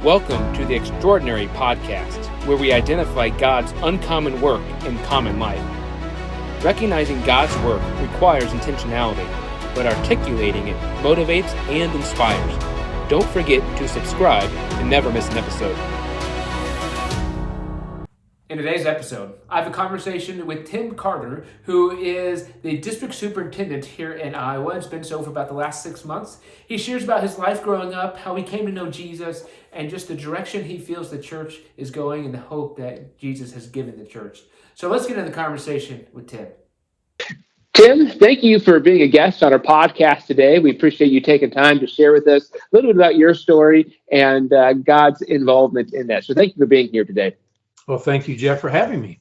Welcome to the Extraordinary Podcast, where we identify God's uncommon work in common life. Recognizing God's work requires intentionality, but articulating it motivates and inspires. Don't forget to subscribe to never miss an episode. In today's episode, I have a conversation with Tim Carter, who is the district superintendent here in Iowa. It's been so for about the last 6 months. He shares about his life growing up, how he came to know Jesus, and just the direction he feels the church is going and the hope that Jesus has given the church. So let's get into the conversation with Tim. Tim, thank you for being a guest on our podcast today. We appreciate you taking time to share with us a little bit about your story and God's involvement in that. So thank you for being here today. Well, thank you, Jeff, for having me.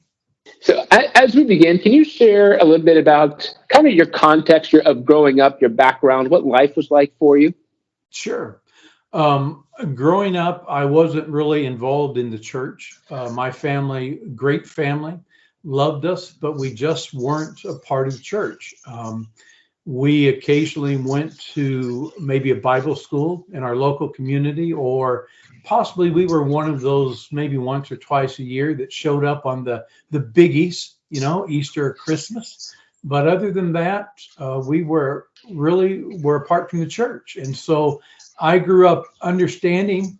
So as we begin, can you share a little bit about kind of your context of growing up, your background, what life was like for you? Sure. Growing up, I wasn't really involved in the church. My family, great family, loved us, but we just weren't a part of the church. We occasionally went to maybe a Bible school in our local community, or possibly we were one of those maybe once or twice a year that showed up on the biggies, Easter or Christmas. But other than that, we were apart from the church. And so I grew up understanding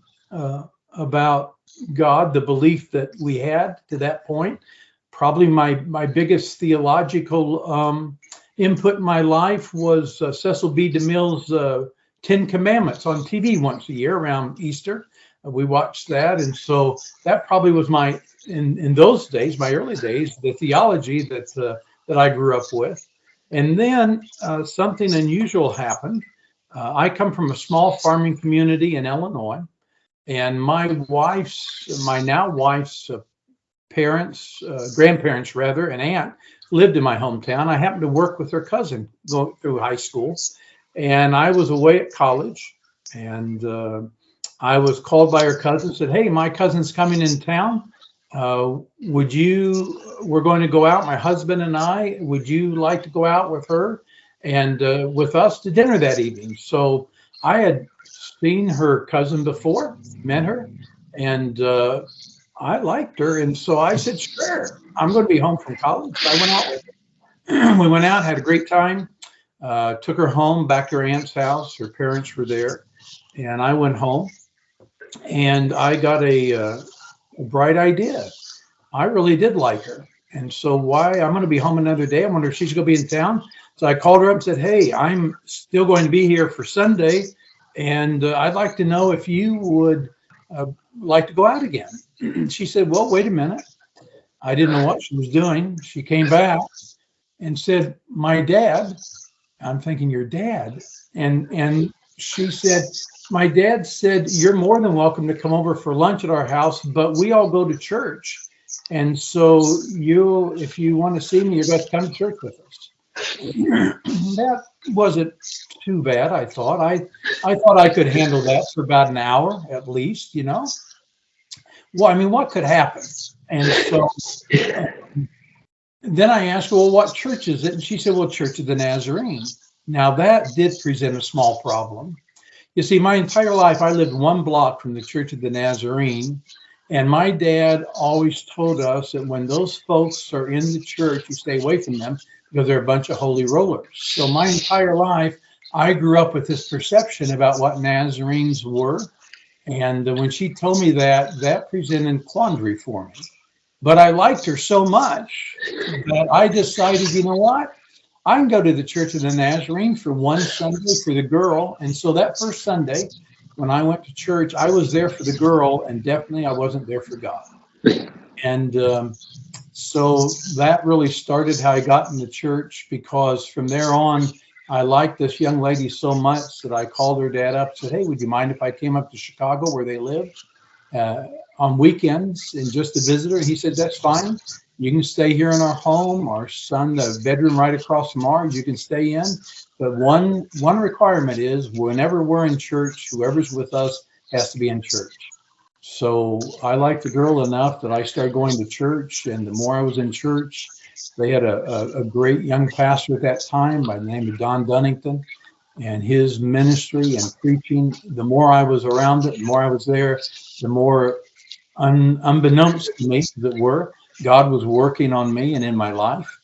about God, the belief that we had to that point. Probably my biggest theological input in my life was Cecil B. DeMille's 10 Commandments on TV once a year around Easter. We watched that, and so that probably was in those days, my early days, the theology that I grew up with. And then something unusual happened. I come from a small farming community in Illinois, and my now wife's parents, grandparents rather, and aunt lived in my hometown. I happened to work with her cousin going through high school, and I was away at college, and I was called by her cousin, said, "Hey, my cousin's coming in town. We're going to go out, my husband and I. Would you like to go out with her and with us to dinner that evening?" So I had seen her cousin before, met her, and I liked her. And so I said, "Sure, I'm going to be home from college." I went out with her. We went out, had a great time, took her home back to her aunt's house. Her parents were there, and I went home. And I got a bright idea. I really did like her. And so I'm going to be home another day. I wonder if she's going to be in town. So I called her up and said, "Hey, I'm still going to be here for Sunday. And I'd like to know if you would like to go out again." She said, "Well, wait a minute." I didn't know what she was doing. She came back and said, "My dad." I'm thinking, "Your dad?" And she said, "My dad said you're more than welcome to come over for lunch at our house, but we all go to church. And so if you want to see me, you're going to come to church with us." That wasn't too bad, I thought. I thought I could handle that for about an hour at least, Well, I mean, what could happen? And so then I asked, "Well, what church is it?" And she said, "Well, Church of the Nazarene." Now that did present a small problem. You see, my entire life, I lived 1 block from the Church of the Nazarene, and my dad always told us that when those folks are in the church, you stay away from them because they're a bunch of holy rollers. So my entire life, I grew up with this perception about what Nazarenes were, and when she told me that presented a quandary for me. But I liked her so much that I decided, you know what? I can go to the Church of the Nazarene for one Sunday for the girl. And so that first Sunday, when I went to church, I was there for the girl, and definitely I wasn't there for God. And so that really started how I got in the church, because from there on, I liked this young lady so much that I called her dad up and said, "Hey, would you mind if I came up to Chicago where they lived on weekends and just to visit her?" He said, "That's fine. You can stay here in our home. Our son, the bedroom right across from ours, you can stay in. But one requirement is whenever we're in church, whoever's with us has to be in church." So I liked the girl enough that I started going to church. And the more I was in church, they had a great young pastor at that time by the name of Don Dunnington. and his ministry and preaching. The more I was around it, the more I was there, the more unbeknownst to me, as it were, God was working on me and in my life.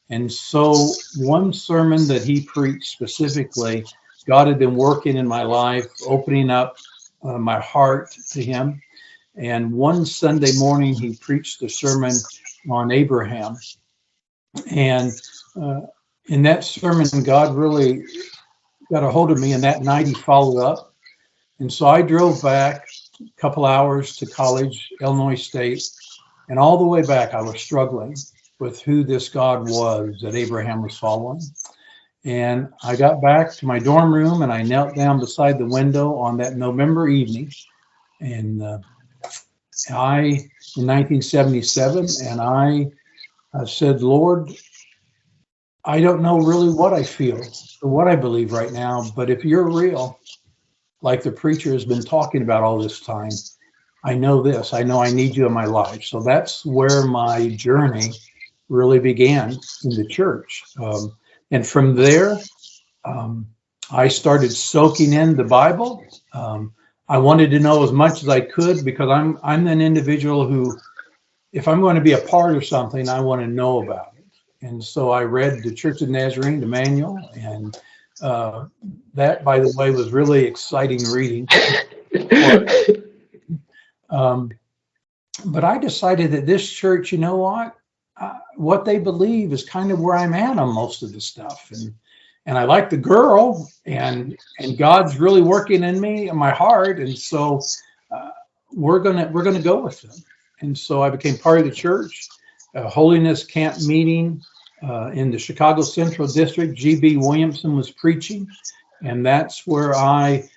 And so one sermon that he preached specifically, God had been working in my life, opening up my heart to him. And one Sunday morning, he preached a sermon on Abraham. And in that sermon, God really got a hold of me. And that night he followed up. And so I drove back a couple hours to college, Illinois State. And all the way back, I was struggling with who this God was that Abraham was following. And I got back to my dorm room and I knelt down beside the window on that November evening. And in 1977, and I said, Lord, I don't know really what I feel or what I believe right now, but if you're real, like the preacher has been talking about all this time, I know this. I know I need you in my life. So that's where my journey really began in the church. And from there, I started soaking in the Bible. I wanted to know as much as I could because I'm an individual who, if I'm going to be a part of something, I want to know about it. And so I read the Church of the Nazarene, the manual, and that, by the way, was really exciting reading. But I decided that this church, you know what they believe is kind of where I'm at on most of the stuff. And I like the girl, and God's really working in me and my heart. And so we're gonna go with them. And so I became part of the church. Holiness Camp meeting in the Chicago Central District. G.B. Williamson was preaching, and that's where I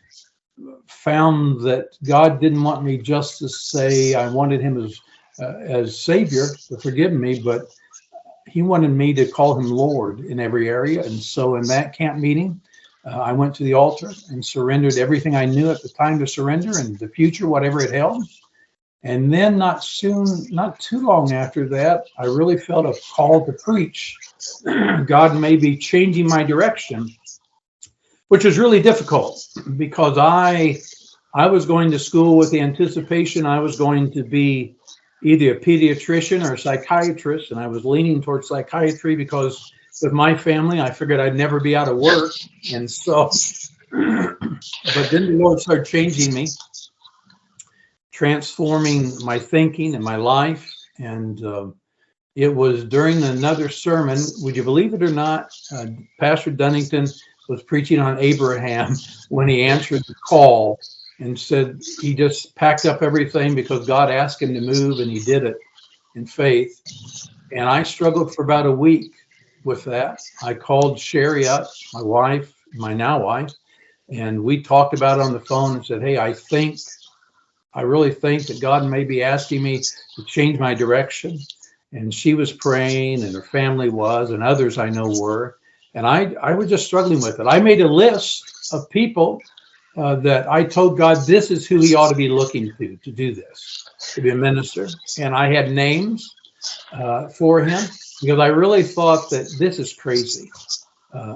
found that God didn't want me just to say I wanted him as Savior to forgive me, but he wanted me to call him Lord in every area. And so in that camp meeting, I went to the altar and surrendered everything I knew at the time to surrender, and the future, whatever it held. And then not too long after that, I really felt a call to preach. God may be changing my direction, which was really difficult because I was going to school with the anticipation I was going to be either a pediatrician or a psychiatrist, and I was leaning towards psychiatry because with my family, I figured I'd never be out of work. And so, but then the Lord started changing me, transforming my thinking and my life. And it was during another sermon, would you believe it or not, Pastor Dunnington was preaching on Abraham when he answered the call and said he just packed up everything because God asked him to move, and he did it in faith. And I struggled for about a week with that. I called Sherry up, my wife, my now wife, and we talked about it on the phone and said, hey, I really think that God may be asking me to change my direction. And she was praying, and her family was, and others I know were. And I was just struggling with it. I made a list of people that I told God this is who he ought to be looking to do this, to be a minister. And I had names for him because I really thought that this is crazy.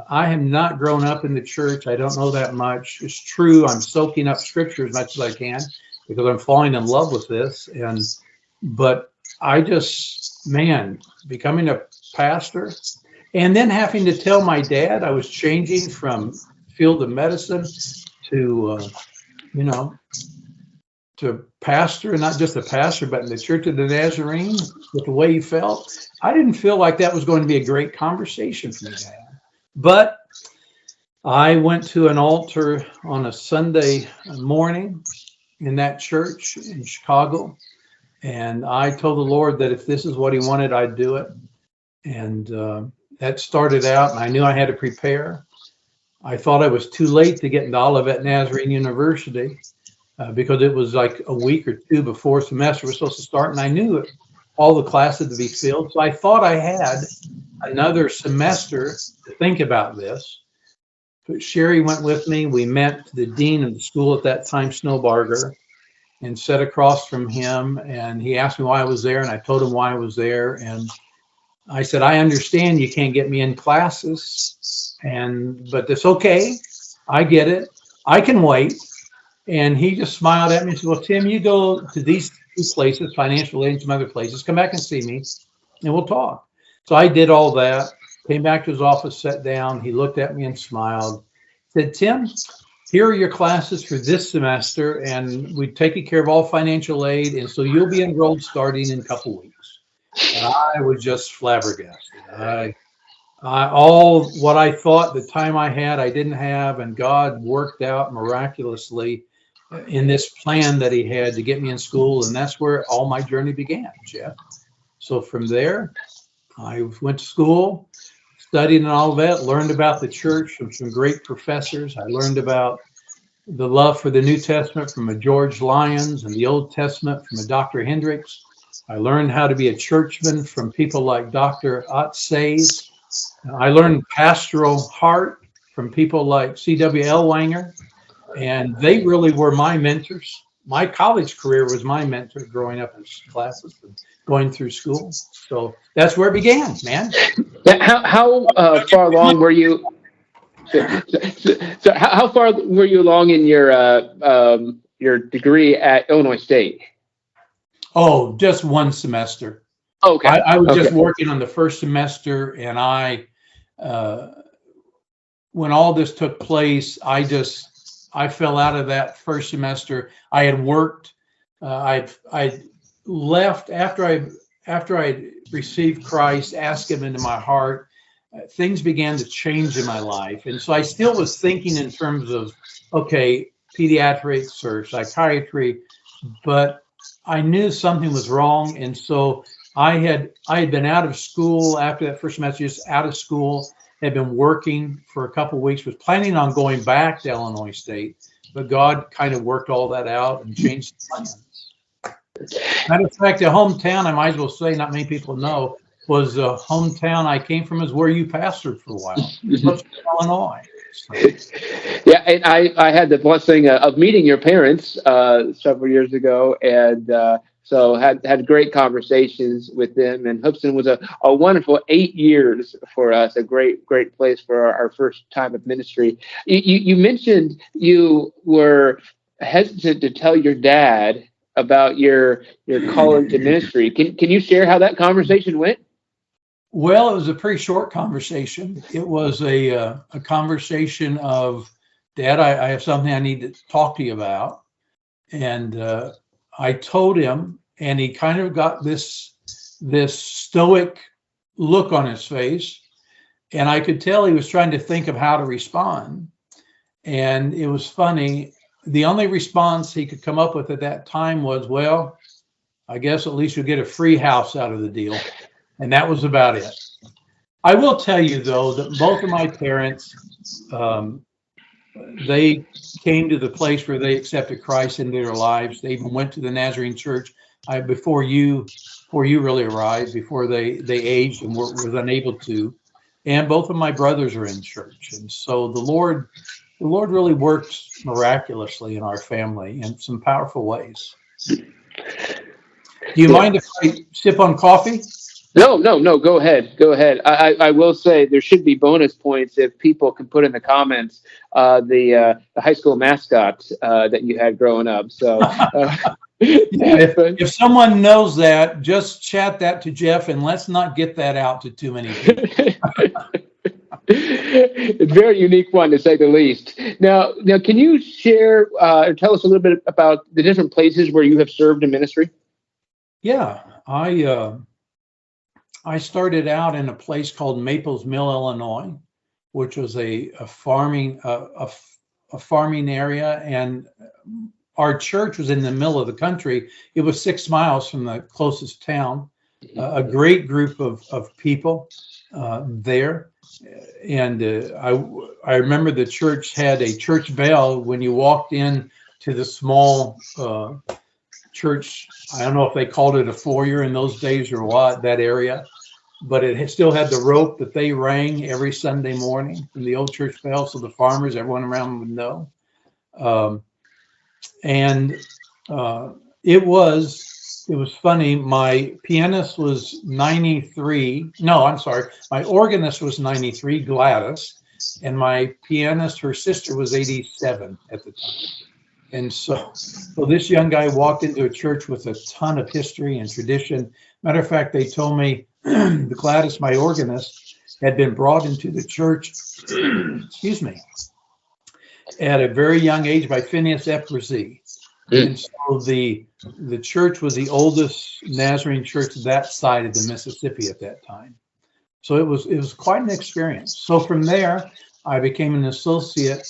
I have not grown up in the church. I don't know that much. It's true. I'm soaking up scripture as much as I can because I'm falling in love with this. But I just, becoming a pastor and then having to tell my dad I was changing from field of medicine to pastor, and not just a pastor, but in the Church of the Nazarene with the way he felt. I didn't feel like that was going to be a great conversation for me to have. But I went to an altar on a Sunday morning in that church in Chicago, and I told the Lord that if this is what he wanted, I'd do it. And that started out, and I knew I had to prepare. I thought I was too late to get into Olivet Nazarene University because it was like a week or two before semester was supposed to start, and I knew all the classes to be filled. So I thought I had another semester to think about this. But Sherry went with me. We met the dean of the school at that time, Snowbarger, and sat across from him. And he asked me why I was there, and I told him why I was there. And I said, I understand you can't get me in classes, but that's okay. I get it. I can wait. And he just smiled at me and said, well, Tim, you go to these two places, financial aid and some other places, come back and see me and we'll talk. So I did all that, came back to his office, sat down. He looked at me and smiled, said, Tim, here are your classes for this semester, and we're taking care of all financial aid. And so you'll be enrolled starting in a couple weeks. And I was just flabbergasted. All what I thought the time I had, I didn't have, and God worked out miraculously in this plan that he had to get me in school. And that's where all my journey began, Jeff. So from there, I went to school, studied and all of that, learned about the church from some great professors. I learned about the love for the New Testament from a George Lyons and the Old Testament from a Dr. Hendricks. I learned how to be a churchman from people like Dr. Otsays. I learned pastoral heart from people like C.W. Ellwanger, and they really were my mentors. My college career was my mentor growing up in classes and going through school. So that's where it began, man. How far along were you? So how far were you along in your degree at Illinois State? Oh, just one semester. Okay. I was just working on the first semester, and when all this took place, I fell out of that first semester. I had worked. I left after I received Christ, asked him into my heart. Things began to change in my life, and so I still was thinking in terms of, okay, pediatrics or psychiatry, but I knew something was wrong, and so I had been out of school after that first semester, just out of school, had been working for a couple of weeks, was planning on going back to Illinois State, but God kind of worked all that out and changed the plans. Matter of fact, the hometown, I might as well say, not many people know, was the hometown I came from, is where you pastored for a while, Illinois. So. Yeah, and I had the blessing of meeting your parents several years ago, and so had great conversations with them. And Hoopeston was a wonderful 8 years for us, a great place for our first time of ministry. You mentioned you were hesitant to tell your dad about your calling to ministry. Can you share how that conversation went? Well, it was a pretty short conversation. It was a conversation of, Dad, I have something I need to talk to you about. And I told him, and he kind of got this stoic look on his face. And I could tell he was trying to think of how to respond. And it was funny. The only response he could come up with at that time was, well, I guess at least you'll get a free house out of the deal. And that was about it. I will tell you, though, that both of my parents, they came to the place where they accepted Christ into their lives. They even went to the Nazarene church before you really arrived, before they aged and was unable to. And both of my brothers are in church. And so the Lord really worked miraculously in our family in some powerful ways. Do you mind if I sip on coffee? No, go ahead. I will say there should be bonus points if people can put in the comments the high school mascot that you had growing up. So if someone knows that, just chat that to Jeff, and let's not get that out to too many people. It's a very unique one, to say the least. Now, can you share or tell us a little bit about the different places where you have served in ministry? Yeah, I started out in a place called Maples Mill, Illinois, which was a farming area, and our church was in the middle of the country. It was 6 miles from the closest town. A great group of people there, and I remember the church had a church bell when you walked in to the small church. I don't know if they called it a foyer in those days or what, that area, but it still had the rope that they rang every Sunday morning from the old church bell, so the farmers, everyone around would know. It was funny. My pianist was 93. No, I'm sorry. My organist was 93, Gladys, And my pianist, her sister, was 87 at the time. And so this young guy walked into a church with a ton of history and tradition. Matter of fact, they told me Gladys, my organist, had been brought into the church, excuse me, at a very young age by Phineas F. Brzee. And so the church was the oldest Nazarene church that side of the Mississippi at that time. So it was quite an experience. So from there, I became an associate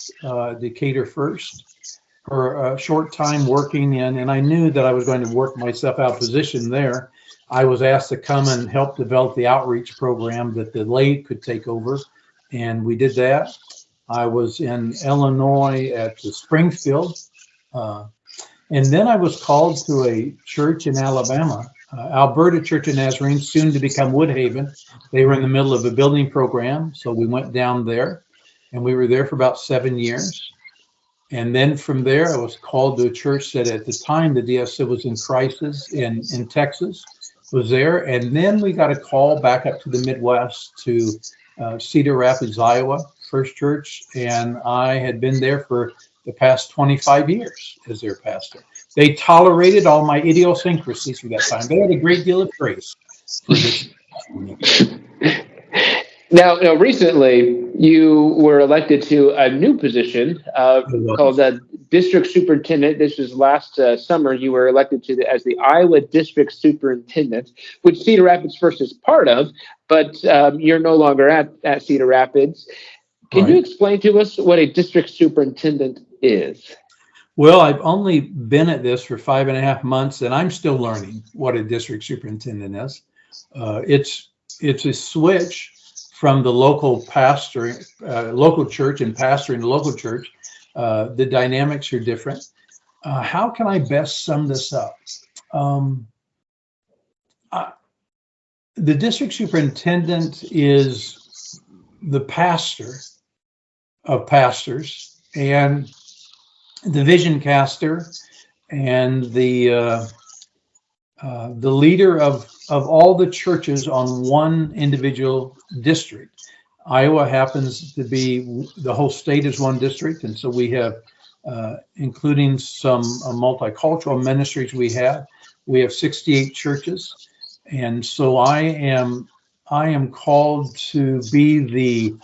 Decatur First for a short time working in, and I knew that I was going to work myself out position there. I was asked to come and help develop the outreach program that the lay could take over, and we did that. I was in Illinois at the Springfield, and then I was called to a church in Alabama, Alberta Church of Nazarene, soon to become Woodhaven. They were in the middle of a building program, so we went down there, and we were there for about 7 years. And then from there, I was called to a church that at the time the DSO was in crisis in Texas, was there. And then we got a call back up to the Midwest to Cedar Rapids, Iowa, First Church. And I had been there for the past 25 years as their pastor. They tolerated all my idiosyncrasies for that time. They had a great deal of grace for this. Now, recently you were elected to a new position called District Superintendent. This was last summer. You were elected as the Iowa District Superintendent, which Cedar Rapids First is part of, but you're no longer at Cedar Rapids. Can you explain to us what a district superintendent is? Well, I've only been at this for 5.5 months, and I'm still learning what a district superintendent is. It's a switch from the local pastor, local church, and pastoring the local church. The dynamics are different. How can I best sum this up? The district superintendent is the pastor of pastors and the vision caster and the leader of all the churches on one individual district. Iowa happens to be, the whole state is one district, and so we have, including some multicultural ministries we have 68 churches, and so I am called to be the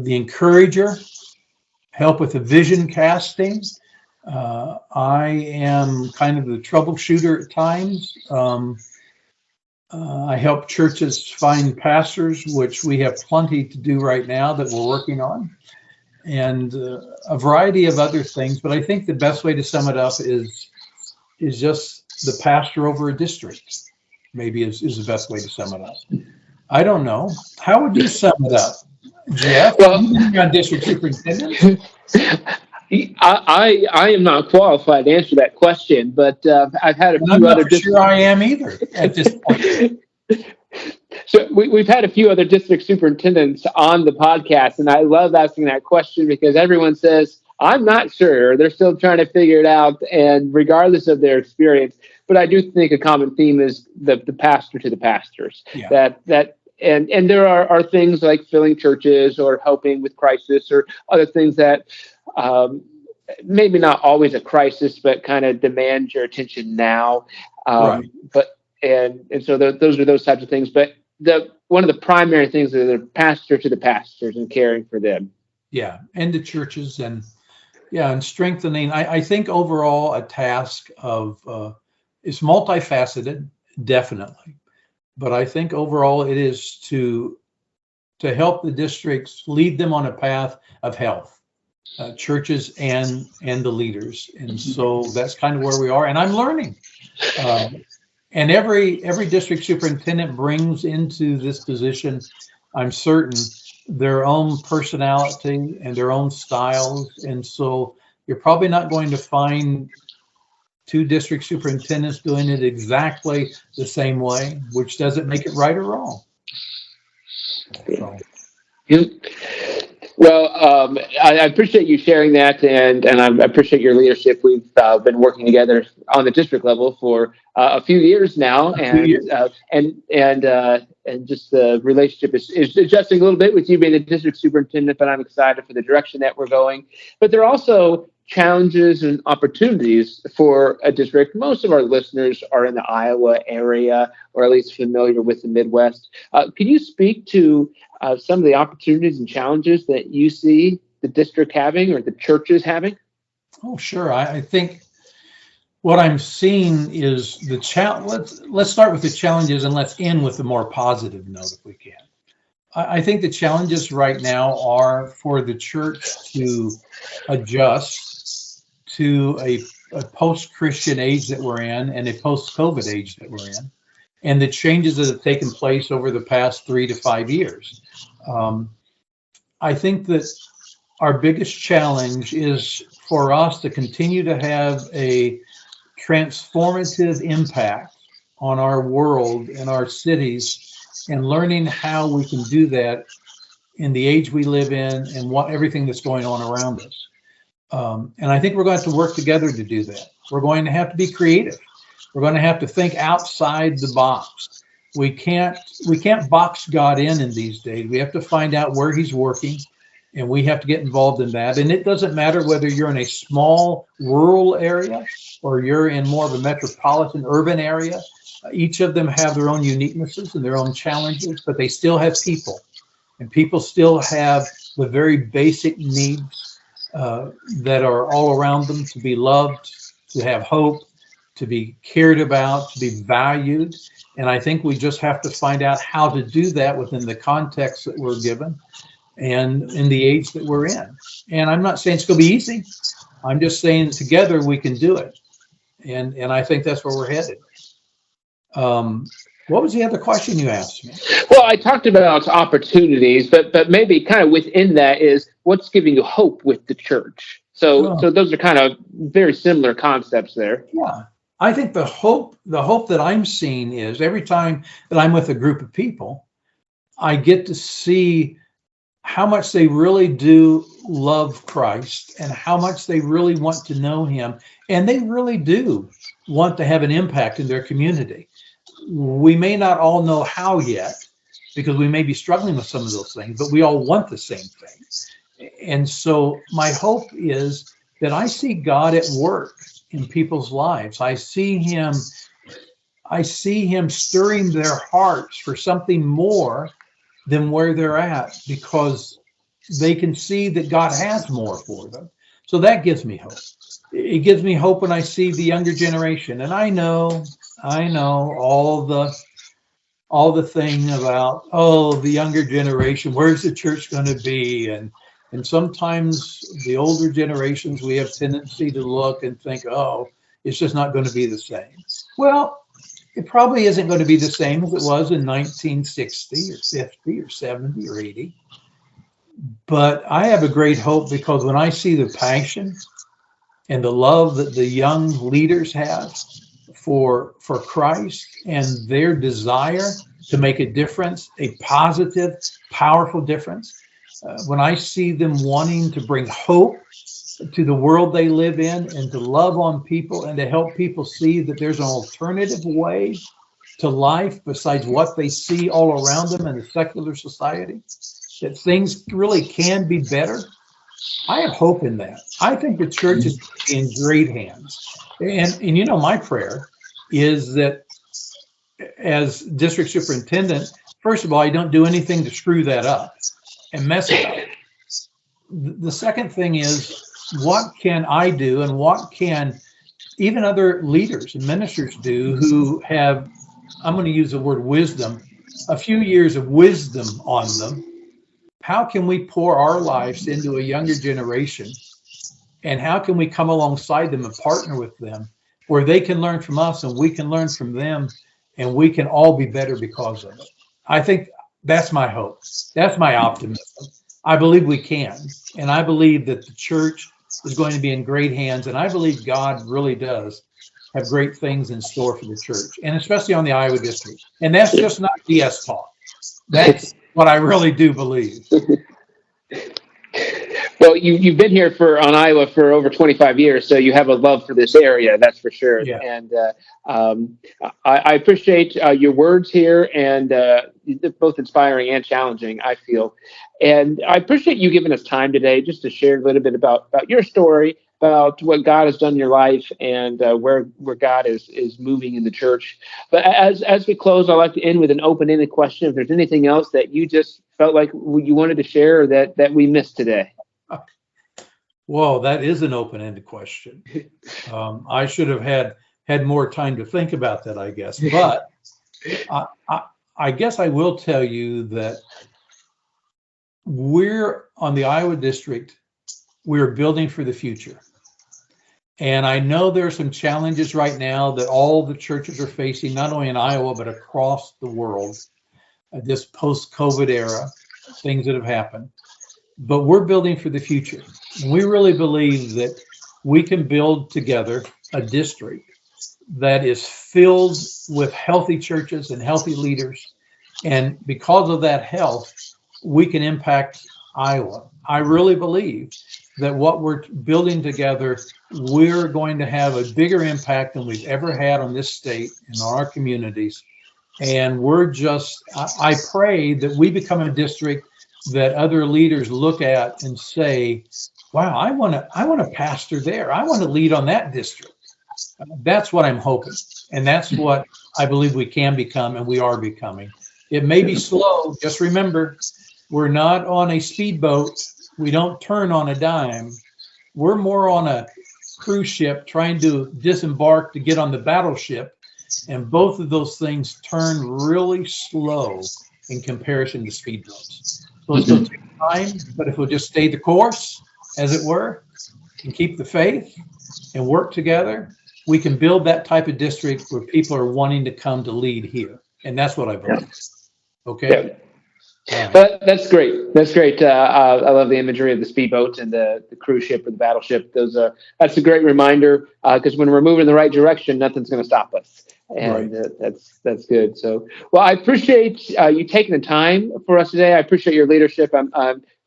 encourager, help with the vision casting. I am kind of the troubleshooter at times. I help churches find pastors, which we have plenty to do right now that we're working on, and a variety of other things. But I think the best way to sum it up is just the pastor over a district, maybe is the best way to sum it up. I don't know. How would you sum it up, Jeff? Well, you're on district superintendent. I am not qualified to answer that question, but I've had a few I'm other. not sure I am either at this point. So we've had a few other district superintendents on the podcast, and I love asking that question because everyone says, I'm not sure. They're still trying to figure it out, and regardless of their experience. But I do think a common theme is the pastor to the pastors. Yeah. And there are things like filling churches or helping with crisis or other things that maybe not always a crisis, but kind of demand your attention now. Right. And so those are those types of things. But one of the primary things is the pastor to the pastors and caring for them. Yeah, and the churches and strengthening. I think overall a task of it's multifaceted, definitely. But I think overall it is to help the districts, lead them on a path of health, churches and the leaders. And so that's kind of where we are. And I'm learning. And every district superintendent brings into this position, I'm certain, their own personality and their own styles. And so you're probably not going to find two district superintendents doing it exactly the same way, which doesn't make it right or wrong. So. Well, I appreciate you sharing that, and I appreciate your leadership. We've been working together on the district level for a few years now, A few years. And just the relationship is adjusting a little bit with you being the district superintendent. But I'm excited for the direction that we're going. But there are also challenges and opportunities for a district. Most of our listeners are in the Iowa area, or at least familiar with the Midwest. Can you speak to some of the opportunities and challenges that you see the district having or the churches having? Oh, sure. I think what I'm seeing is the challenge. Let's start with the challenges and let's end with a more positive note if we can. I think the challenges right now are for the church to adjust to a post-Christian age that we're in and a post-COVID age that we're in, and the changes that have taken place over the past 3 to 5 years. I think that our biggest challenge is for us to continue to have a transformative impact on our world and our cities, and learning how we can do that in the age we live in and everything that's going on around us. And I think we're going to have to work together to do that. We're going to have to be creative. We're going to have to think outside the box. We can't box God in these days. We have to find out where he's working, and we have to get involved in that. And it doesn't matter whether you're in a small rural area or you're in more of a metropolitan urban area. Each of them have their own uniquenesses and their own challenges, but they still have people, and people still have the very basic needs that are all around them: to be loved, to have hope, to be cared about, to be valued. And I think we just have to find out how to do that within the context that we're given and in the age that we're in. And I'm not saying it's going to be easy. I'm just saying together we can do it. And I think that's where we're headed. What was the other question you asked me? Well, I talked about opportunities, but maybe kind of within that is what's giving you hope with the church. So those are kind of very similar concepts there. Yeah. I think the hope that I'm seeing is every time that I'm with a group of people, I get to see how much they really do love Christ and how much they really want to know him. And they really do want to have an impact in their community. We may not all know how yet, because we may be struggling with some of those things, but we all want the same thing. And so my hope is that I see God at work in people's lives. I see him stirring their hearts for something more than where they're at, because they can see that God has more for them. So that gives me hope. It gives me hope when I see the younger generation. And I know all the thing about, the younger generation, where's the church going to be? And sometimes the older generations, we have tendency to look and think, it's just not going to be the same. Well, it probably isn't going to be the same as it was in 1960 or 50 or 70 or 80. But I have a great hope, because when I see the passion and the love that the young leaders have for Christ and their desire to make a difference, a positive, powerful difference, when I see them wanting to bring hope to the world they live in and to love on people and to help people see that there's an alternative way to life besides what they see all around them in the secular society, that things really can be better, I have hope in that. I think the church is in great hands. And my prayer is that as district superintendent, first of all, I don't do anything to screw that up and mess it up. The second thing is, what can I do, and what can even other leaders and ministers do who have, I'm going to use the word wisdom, a few years of wisdom on them? How can we pour our lives into a younger generation, and how can we come alongside them and partner with them where they can learn from us and we can learn from them, and we can all be better because of it? I think that's my hope. That's my optimism. I believe we can. And I believe that the church is going to be in great hands. And I believe God really does have great things in store for the church, and especially on the Iowa district. And that's just not BS talk. That's what I really do believe. Well, you've been here on Iowa for over 25 years, so you have a love for this area, that's for sure. Yeah. And I appreciate your words here, and both inspiring and challenging, I feel. And I appreciate you giving us time today just to share a little bit about your story, about what God has done in your life, and where God is moving in the church. But as we close, I'd like to end with an open-ended question. If there's anything else that you just felt like you wanted to share, or that we missed today. Well, that is an open-ended question. I should have had more time to think about that, I guess. But I guess I will tell you that we're on the Iowa district. We're building for the future. And I know there are some challenges right now that all the churches are facing, not only in Iowa, but across the world, this post-COVID era, things that have happened. But we're building for the future. And we really believe that we can build together a district that is filled with healthy churches and healthy leaders. And because of that health, we can impact Iowa. I really believe that what we're building together, we're going to have a bigger impact than we've ever had on this state and on our communities. And I pray that we become a district that other leaders look at and say, wow, I want to pastor there. I want to lead on that district. That's what I'm hoping. And that's what I believe we can become, and we are becoming. It may be slow. Just remember, we're not on a speedboat. We don't turn on a dime. We're more on a cruise ship trying to disembark to get on the battleship. And both of those things turn really slow in comparison to speedboats. So it's going to take time, but if we'll just stay the course, as it were, and keep the faith and work together, we can build that type of district where people are wanting to come to lead here. And that's what I believe. Okay? Yeah. That's great. That's great. I love the imagery of the speedboat and the cruise ship or the battleship. That's a great reminder, because when we're moving in the right direction, nothing's going to stop us. And right. That's good. So, well, I appreciate you taking the time for us today. I appreciate your leadership.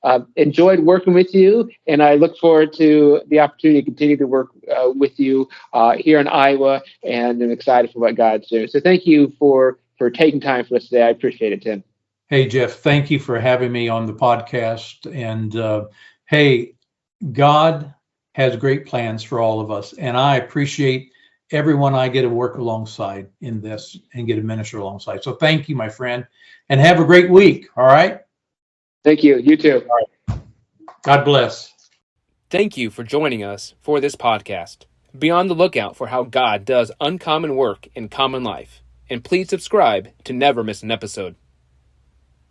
I've enjoyed working with you, and I look forward to the opportunity to continue to work with you here in Iowa, and I'm excited for what God's doing. So thank you for taking time for us today. I appreciate it, Tim. Hey, Jeff, thank you for having me on the podcast. And hey, God has great plans for all of us. And I appreciate everyone I get to work alongside in this and get to minister alongside. So thank you, my friend, and have a great week. All right. Thank you. You too. All right. God bless. Thank you for joining us for this podcast. Be on the lookout for how God does uncommon work in common life. And please subscribe to never miss an episode.